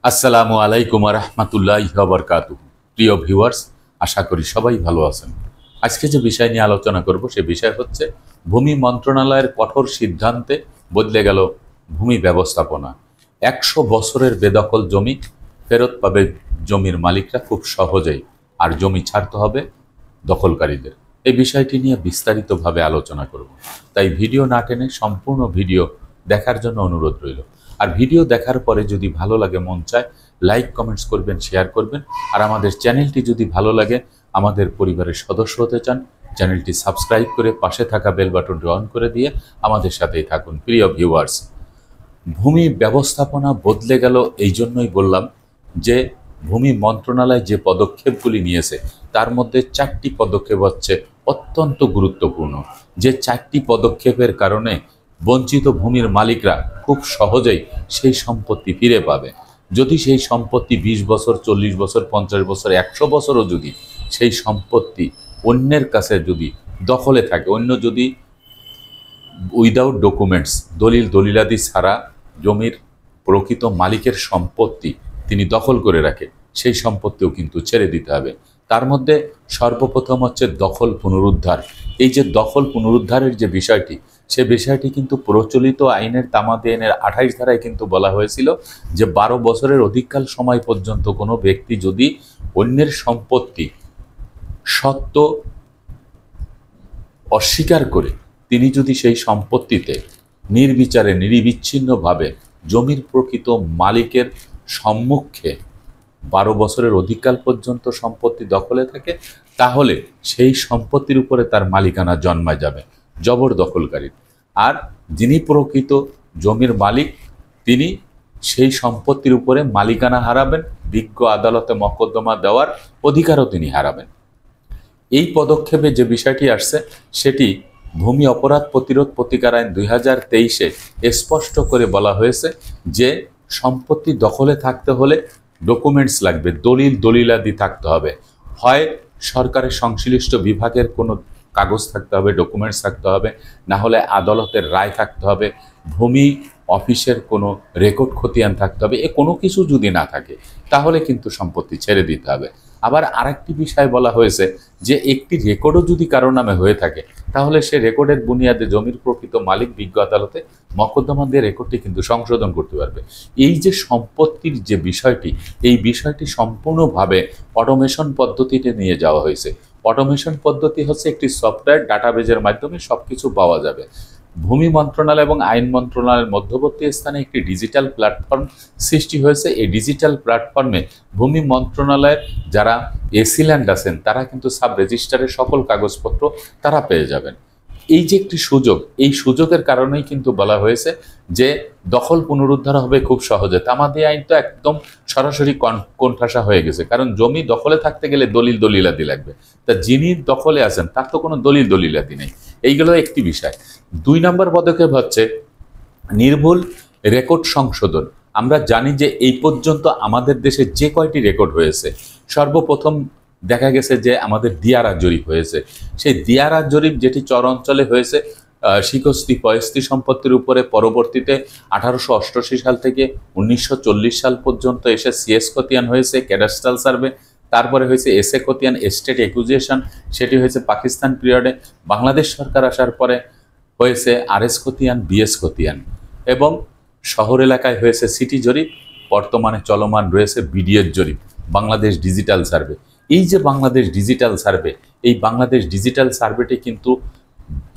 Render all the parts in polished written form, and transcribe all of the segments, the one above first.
আসসালামু আলাইকুম রহমতুল্লাহি ওয়া বারাকাতুহু। প্রিয় ভিউয়ার্স, আশা করি সবাই ভালো আছেন। আজকে যে বিষয় নিয়ে আলোচনা করব সে বিষয় হচ্ছে ভূমি মন্ত্রণালয়ের কঠোর সিদ্ধান্তে বদলে গেল ভূমি ব্যবস্থাপনা। ১০০ বছরের বেদখল জমি ফেরত পাবে জমির মালিকরা খুব সহজেই, আর জমি ছাড়তে হবে দখলকারীদের। এই বিষয়টি নিয়ে বিস্তারিতভাবে আলোচনা করব, তাই ভিডিও না টেনে সম্পূর্ণ ভিডিও দেখার জন্য অনুরোধ রইল। আর ভিডিও দেখার পরে যদি ভালো লাগে, মন চায়, লাইক কমেন্টস করবেন, শেয়ার করবেন। আর আমাদের চ্যানেলটি যদি ভালো লাগে, আমাদের পরিবারের সদস্য হতে চান, চ্যানেলটি সাবস্ক্রাইব করে পাশে থাকা বেল বাটনটি অন করে দিয়ে আমাদের সাথেই থাকুন। প্রিয় ভিউয়ার্স, ভূমি ব্যবস্থাপনা বদলে গেল এই জন্যই বললাম যে ভূমি মন্ত্রণালয় যে পদক্ষেপগুলি নিয়েছে তার মধ্যে 4টি পদক্ষেপ হচ্ছে অত্যন্ত গুরুত্বপূর্ণ। যে 4টি পদক্ষেপের কারণে বঞ্চিত ভূমির মালিকরা খুব সহজেই সেই সম্পত্তি ফিরে পাবে। যদি সেই সম্পত্তি 20 বছর, 40 বছর, 50 বছর, 100 বছরও যদি সেই সম্পত্তি অন্যের কাছে যদি দখলে থাকে, অন্য যদি উইদাউট ডকুমেন্টস, দলিলাদি ছাড়া জমির প্রকৃত মালিকের সম্পত্তি তিনি দখল করে রাখে, সেই সম্পত্তিও কিন্তু ছেড়ে দিতে হবে। তার মধ্যে সর্বপ্রথম হচ্ছে দখল পুনরুদ্ধার। এই যে দখল পুনরুদ্ধারের যে বিষয়টি, সে বিষয়টি কিন্তু প্রচলিত আইনের তামাদি আইনের 28 ধারায় কিন্তু বলা হয়েছিল যে 12 বছরের অধিককাল সময় পর্যন্ত কোনো ব্যক্তি যদি অন্যের সম্পত্তি সত্ত্ব অস্বীকার করে তিনি যদি সেই সম্পত্তিতে নির্বিচারে নিরবিচ্ছিন্নভাবে জমির প্রকৃত মালিকের সম্মুখে 12 বছরের অধিককাল পর্যন্ত সম্পত্তি দখলে থাকে, তাহলে সেই সম্পত্তির উপরে তার মালিকানা জন্মায় যাবে জবরদখলকারীর। আর যিনি প্রকৃত জমির মালিক, তিনি সেই সম্পত্তির উপরে মালিকানা হারাবেন, বিজ্ঞ আদালতে মকদ্দমা দেওয়ার অধিকারও তিনি হারাবেন। এই পদক্ষেপে যে বিষয়টি আসছে সেটি ভূমি অপরাধ প্রতিরোধ প্রতিকার আইন 2023-এ স্পষ্ট করে বলা হয়েছে যে সম্পত্তি দখলে থাকতে হলে ডকুমেন্টস লাগবে, দলিলাদি থাকতে হবে। হয় সরকারের সংশ্লিষ্ট বিভাগের কোনো কাগজ থাকতে হবে, ডকুমেন্টস থাকতে হবে, না হলে আদালতের রায় থাকতে হবে, ভূমি অফিসের কোনো রেকর্ড খতিয়ান থাকতে হবে। এ কোনো কিছু যদি না থাকে তাহলে কিন্তু সম্পত্তি ছেড়ে দিতে হবে। আবার আরেকটি বিষয় বলা হয়েছে যে একটি রেকর্ডও যদি কারো নামে হয়ে থাকে তাহলে সে রেকর্ডের বুনিয়াদে জমির প্রকৃত মালিক বিজ্ঞ আদালতে মকদ্দমা দিয়ে রেকর্ডটি কিন্তু সংশোধন করতে পারবে। এই যে সম্পত্তির যে বিষয়টি, এই বিষয়টি সম্পূর্ণভাবে অটোমেশন পদ্ধতিতে নিয়ে যাওয়া হয়েছে। অটোমেশন পদ্ধতি হচ্ছে একটি সফটওয়্যার ডাটাবেজের মাধ্যমে সব কিছু পাওয়া যাবে। ভূমি মন্ত্রণালয় এবং আইন মন্ত্রণালয়ের মধ্যবর্তী স্থানে একটি ডিজিটাল প্ল্যাটফর্ম সৃষ্টি হয়েছে। এই ডিজিটাল প্ল্যাটফর্মে ভূমি মন্ত্রণালয়ের যারা এসিল্যান্ড আছেন তারা কিন্তু সাব রেজিস্টারের সকল কাগজপত্র তারা পেয়ে যাবেন। এই যে একটি সুযোগ, এই সুযোগের কারণেই কিন্তু বলা হয়েছে যে দখল পুনরুদ্ধার হবে খুব সহজে। তামাদি আইন তো একদম সরাসরি কোণঠাসা হয়ে গেছে, কারণ জমি দখলে থাকতে গেলে দলিলাদি লাগবে। তা যিনি দখলে আছেন তার তো কোনো দলিলাদি নেই। এইগুলো একটি বিষয়। 2 নম্বর পদক্ষেপ হচ্ছে নির্ভুল রেকর্ড সংশোধন। আমরা জানি যে এই পর্যন্ত আমাদের দেশে যে কয়টি রেকর্ড হয়েছে, সর্বপ্রথম দেখা গেছে যে আমাদের দিয়ারা জরিপ হয়েছে। সেই দিয়ারা জরিপ যেটি চর অঞ্চলে হয়েছে শিকস্তি পয়স্তি সম্পত্তির উপরে, পরবর্তীতে 1888 সাল থেকে 1940 সাল পর্যন্ত এসে সিএস খতিয়ান হয়েছে, ক্যাডাস্ট্রাল সার্ভে, তারপরে হয়েছে এসএ খতিয়ান, এস্টেট একুজিশন, সেটি হয়েছে পাকিস্তান পিরিয়ডে। বাংলাদেশ সরকার আসার পরে হয়েছে আরএস খতিয়ান, বিএস খতিয়ান, এবং শহর এলাকায় হয়েছে সিটি জরিপ। বর্তমানে চলমান রয়েছে বিডিএর জরিপ, বাংলাদেশ ডিজিটাল সার্ভে। এই যে বাংলাদেশ ডিজিটাল সার্ভে, এই বাংলাদেশ ডিজিটাল সার্ভেটি কিন্তু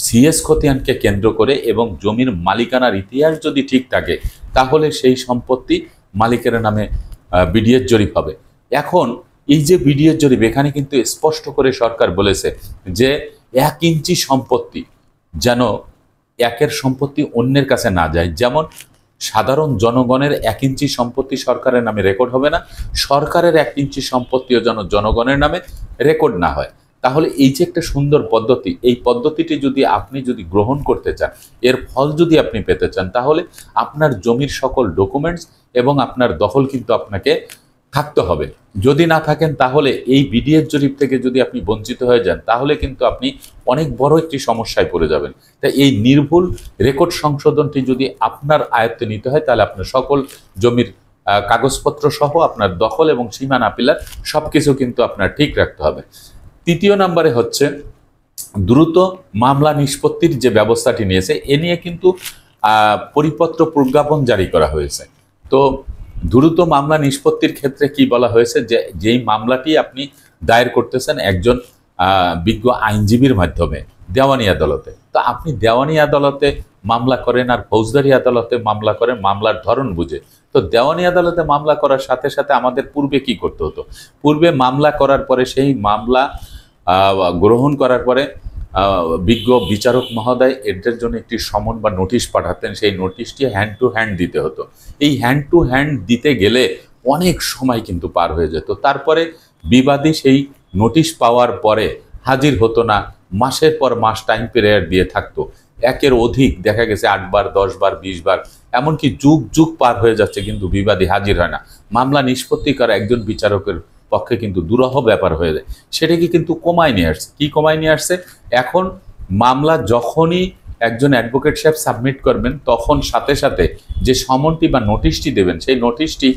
সিএস খতিয়ানকে কেন্দ্র করে, এবং জমির মালিকানার ইতিহাস যদি ঠিক থাকে তাহলে সেই সম্পত্তি মালিকের নামে বিডিএর জরিপ হবে। এখন এই যে বিডিএর জরিপ, এখানে কিন্তু স্পষ্ট করে সরকার বলেছে যে 1 ইঞ্চি সম্পত্তি যেন একের সম্পত্তি অন্যের কাছে না যায়। যেমন সাধারণ জনগণের 1 ইঞ্চি সম্পত্তি সরকারের নামে রেকর্ড হবে না, সরকারের 1 ইঞ্চি সম্পত্তিও যেন জনগণের নামে রেকর্ড না হয়। তাহলে এই যে একটা সুন্দর পদ্ধতি, এই পদ্ধতিটি যদি আপনি গ্রহণ করতে চান, এর ফল যদি আপনি পেতে চান, তাহলে আপনার জমির সকল ডকুমেন্টস এবং আপনার দখল কিন্তু আপনাকে থাকতে হবে। যদি না থাকেন তাহলে এই বিডিএর জরিপ থেকে যদি আপনি বঞ্চিত হয়ে যান তাহলে কিন্তু আপনি অনেক বড় একটি সমস্যায় পড়ে যাবেন। তাই এই নির্ভুল রেকর্ড সংশোধনটি যদি আপনার আয়ত্তে নিতে হয় তাহলে আপনার সকল জমির কাগজপত্র সহ আপনার দখল এবং সীমানা পিলার সবকিছু কিন্তু আপনার ঠিক রাখতে হবে। তৃতীয় নম্বরে হচ্ছে দ্রুত মামলা নিষ্পত্তির যে ব্যবস্থাটি নিয়েছে এ নিয়ে কিন্তু পরিপত্র প্রজ্ঞাপন জারি করা হয়েছে। তো দ্রুত মামলা নিষ্পত্তির ক্ষেত্রে কি বলা হয়েছে, যে যেই মামলাটি আপনি দায়ের করতেছেন একজন বিজ্ঞ আইনজীবীর মাধ্যমে দেওয়ানি আদালতে, তো আপনি দেওয়ানি আদালতে মামলা করেন আর ফৌজদারি আদালতে মামলা করেন মামলার ধরন বুঝে। তো দেওয়ানি আদালতে মামলা করার সাথে সাথে আমাদের পূর্বে কি করতে হতো, পূর্বে মামলা করার পরে সেই মামলা গ্রহণ করার পরে বিজ্ঞ বিচারক মহোদয় এদের জন্য একটি সমন বা নোটিশ পাঠাতেন, সেই নোটিশটি হ্যান্ড টু হ্যান্ড দিতে হতো। এই হ্যান্ড টু হ্যান্ড দিতে গেলে অনেক সময় কিন্তু পার হয়ে যেত। তারপরে বিবাদী সেই নোটিশ পাওয়ার পরে হাজির হতো না, মাসের পর মাস টাইম পিরিয়ড দিয়ে থাকতো, একের অধিক দেখা গেছে 8 বার 10 বার 20 বার, এমনকি যুগ যুগ পার হয়ে যাচ্ছে কিন্তু বিবাদী হাজির হয় না। মামলা নিষ্পত্তি করা একজন বিচারকের পক্ষে কিন্তু দুরূহ ব্যাপার হয়ে যায়। সেটাকে কিন্তু কমায় নিয়ে আসছে। কি কমায় নিয়ে আসছে, এখন মামলা যখনই একজন অ্যাডভোকেট সাহেব সাবমিট করবেন তখন সাথে সাথে যে সমনটি বা নোটিশটি দেবেন সেই নোটিশটি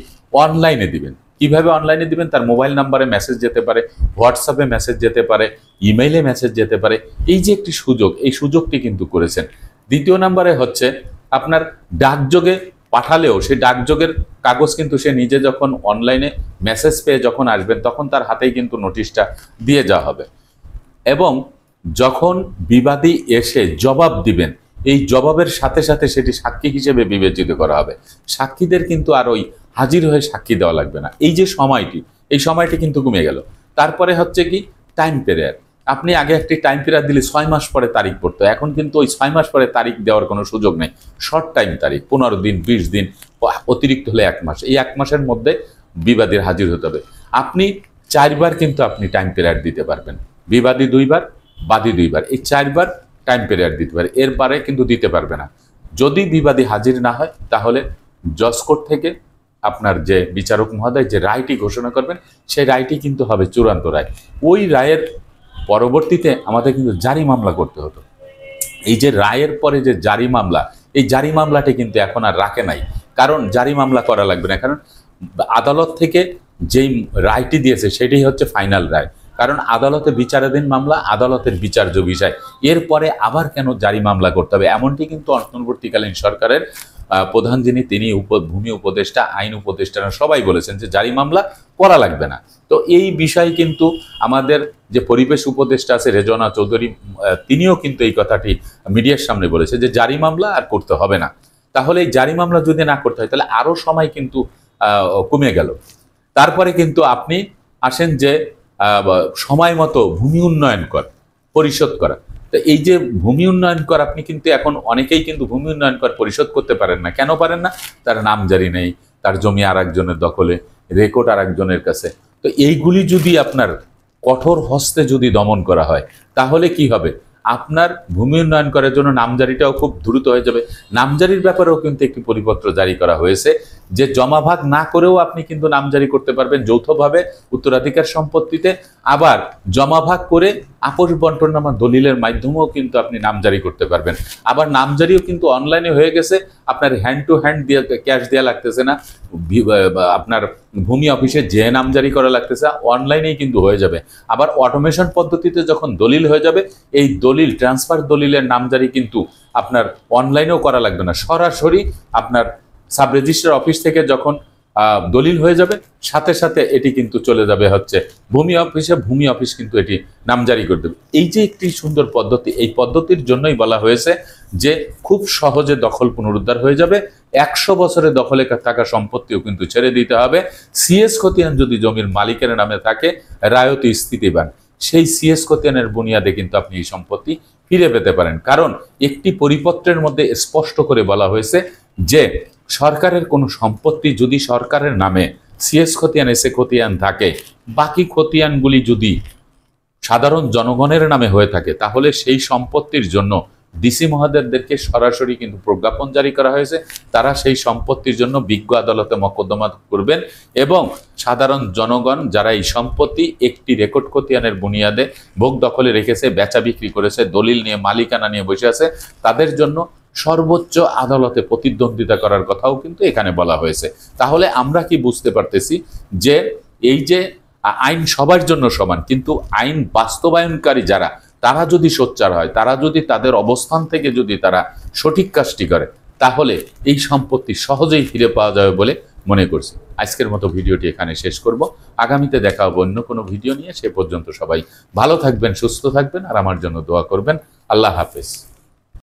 অনলাইনে দিবেন। কিভাবে অনলাইনে দিবেন, তার মোবাইল নাম্বারে মেসেজ যেতে পারে, হোয়াটসঅ্যাপে মেসেজ যেতে পারে, ইমেইলে মেসেজ যেতে পারে। এই যে একটি সুযোগ, এই সুযোগটি কিন্তু করেছেন। দ্বিতীয় নম্বরে হচ্ছে আপনার ডাকযোগে পাঠালেও সেই ডাকযোগের কাগজ কিন্তু সে নিজে যখন অনলাইনে মেসেজ পেয়ে যখন আসবেন তখন তার হাতেই কিন্তু নোটিশটা দিয়ে যাওয়া হবে। এবং যখন বিবাদী এসে জবাব দিবেন এই জবাবের সাথে সাথে সেটি সাক্ষী হিসেবে বিবেচিত করা হবে। সাক্ষীদের কিন্তু আর ওই হাজির হয়ে সাক্ষী দেওয়া লাগবে না। এই যে সময়টি, এই সময়টি কিন্তু কমে গেল। তারপরে হচ্ছে কি টাইম পিরিয়ড, আপনি আগে একটি টাইম পিরিয়ড দিলে 6 মাস পরে তারিখ পড়তো, এখন কিন্তু ওই 6 মাস পরে তারিখ দেওয়ার কোনো সুযোগ নেই। শর্ট টাইম তারিখ 15 দিন 20 দিন, অতিরিক্ত হলে 1 মাস। এই 1 মাসের মধ্যে বিবাদীর হাজির হতে হবে। আপনি 4 বার কিন্তু আপনি টাইম পিরিয়ড দিতে পারবেন, বিবাদী 2 বার বাদী 2 বার, এই 4 বার টাইম পিরিয়ড দিতে পারে, এর বারে কিন্তু দিতে পারবে না। যদি বিবাদী হাজির না হয় তাহলে জজ কোর্ট থেকে আপনার যে বিচারক মহোদয় যে রায়টি ঘোষণা করবেন সেই রায়টি কিন্তু হবে চূড়ান্ত রায়। ওই রায়ের পরবর্তীতে আমাদের কিন্তু জারি মামলা করতে হতো। এই যে রায়ের পরে যে জারি মামলা, এই জারি মামলাটি কিন্তু এখন আর রাখে নাই, কারণ জারি মামলা করা লাগবে না, কারণ আদালত থেকে যেই রায়টি দিয়েছে সেটাই হচ্ছে ফাইনাল রায়। কারণ আদালতে বিচারাধীন মামলা আদালতের বিচার্য বিষয়, এরপরে আবার কেন জারি মামলা করতে হবে, এমনটি কিন্তু অন্তর্বর্তীকালীন সরকারের প্রধান যিনি তিনি ভূমি উপদেষ্টা, আইন উপদেষ্টারা সবাই বলেছেন যে জারি মামলা করা লাগবে না। তো এই বিষয় কিন্তু আমাদের যে পরিবেশ উপদেষ্টা আছে রেজওয়ানা চৌধুরী, তিনিও কিন্তু এই কথাটি মিডিয়ার সামনে বলেছে যে জারি মামলা আর করতে হবে না। তাহলে এই জারি মামলা যদি না করতে হয় তাহলে আরও সময় কিন্তু কমে গেল। তারপরে কিন্তু আপনি আসেন যে সময় মতো ভূমি উন্নয়ন কর পরিশোধ করা। তো এই যে ভূমি উন্নয়ন কর, আপনি কিন্তু এখন অনেকেই কিন্তু ভূমি উন্নয়ন কর পরিশোধ করতে পারেন না। কেন পারেন না? তার নামজারি নেই, তার জমি আর একজনের দখলে, রেকর্ড আর একজনের কাছে। তো এইগুলি যদি আপনার কঠোর হস্তে যদি দমন করা হয় তাহলে কি হবে, আপনার ভূমি উন্নয়ন করার জন্য নামজারিটাও খুব দ্রুত হয়ে যাবে। নামজারির ব্যাপারেও কিন্তু একটি পরিপত্র জারি করা হয়েছে যে জমাভাগ না করেও আপনি কিন্তু নামজারি করতে পারবেন যৌথভাবে উত্তরাধিকার সম্পত্তিতে, আবার জমাভাগ করে আপোষ বন্টননামা দলিলের মাধ্যমেও কিন্তু আপনি নামজারি করতে পারবেন। আবার নামজারিও কিন্তু অনলাইনে হয়ে গেছে, আপনার হ্যান্ড টু হ্যান্ড দিয়ে ক্যাশ দেওয়া লাগতেছে না, আপনার ভূমি অফিসে যে নামজারি করা লাগতেছে, অনলাইনেই কিন্তু হয়ে যাবে। আবার অটোমেশন পদ্ধতিতে যখন দলিল হয়ে যাবে এই দলিল ট্রান্সফার দলিলের নামজারি কিন্তু আপনার অনলাইনেও করা লাগবে না, সরাসরি আপনার সাব রেজিস্ট্রার অফিস থেকে যখন দলিল হয়ে যাবে সাথে সাথে এটি কিন্তু চলে যাবে হচ্ছে ভূমি অফিসে, ভূমি অফিস কিন্তু এটি নামজারি করে দেবে। এই যে একটি সুন্দর পদ্ধতি, এই পদ্ধতির জন্যই বলা হয়েছে যে খুব সহজে দখল পুনরুদ্ধার হয়ে যাবে। 100 বছরে দখলে থাকা সম্পত্তিও কিন্তু ছেড়ে দিতে হবে। সিএস খতিয়ান যদি জমির মালিকের নামে থাকে, রায়তি স্থিতিবান, সেই সিএস খতিয়ানের বুনিয়াদে কিন্তু আপনি এই সম্পত্তি ফিরে পেতে পারেন। কারণ একটি পরিপত্রের মধ্যে স্পষ্ট করে বলা হয়েছে যে সরকারের কোনো সম্পত্তি যদি সরকারের নামে সিএস খতিয়ান এসে খতিয়ান থাকে, বাকি খতিয়ানগুলি যদি সাধারণ জনগণের নামে হয়ে থাকে তাহলে সেই সম্পত্তির জন্য ডিসি মহোদয়দেরকে সরাসরি কিন্তু প্রজ্ঞাপন জারি করা হয়েছে, তারা সেই সম্পত্তির জন্য বিজ্ঞ আদালতে মকদ্দমা করবেন এবং সাধারণ জনগণ যারা এই সম্পত্তি একটি রেকর্ড খতিয়ানের বুনিয়াদে ভোগ দখলে রেখেছে, বেচা বিক্রি করেছে, দলিল নিয়ে মালিকানা নিয়ে বসে আছে, তাদের জন্য সর্বোচ্চ আদালতে প্রতিদ্বন্দ্বিতা করার কথাও কিন্তু এখানে বলা হয়েছে। তাহলে আমরা কি বুঝতে পারতেছি যে এই যে আইন সবার জন্য সমান, কিন্তু আইন বাস্তবায়নকারী যারা, তারা যদি সোচ্চার হয়, তারা যদি তাদের অবস্থান থেকে যদি তারা সঠিক কাজটি করে, তাহলে এই সম্পত্তি সহজেই ফিরে পাওয়া যাবে বলে মনে করছি। আজকের মতো ভিডিওটি এখানে শেষ করব। আগামীতে দেখা হবে অন্য কোনো ভিডিও নিয়ে। সে পর্যন্ত সবাই ভালো থাকবেন, সুস্থ থাকবেন, আর আমার জন্য দোয়া করবেন। আল্লাহ হাফেজ।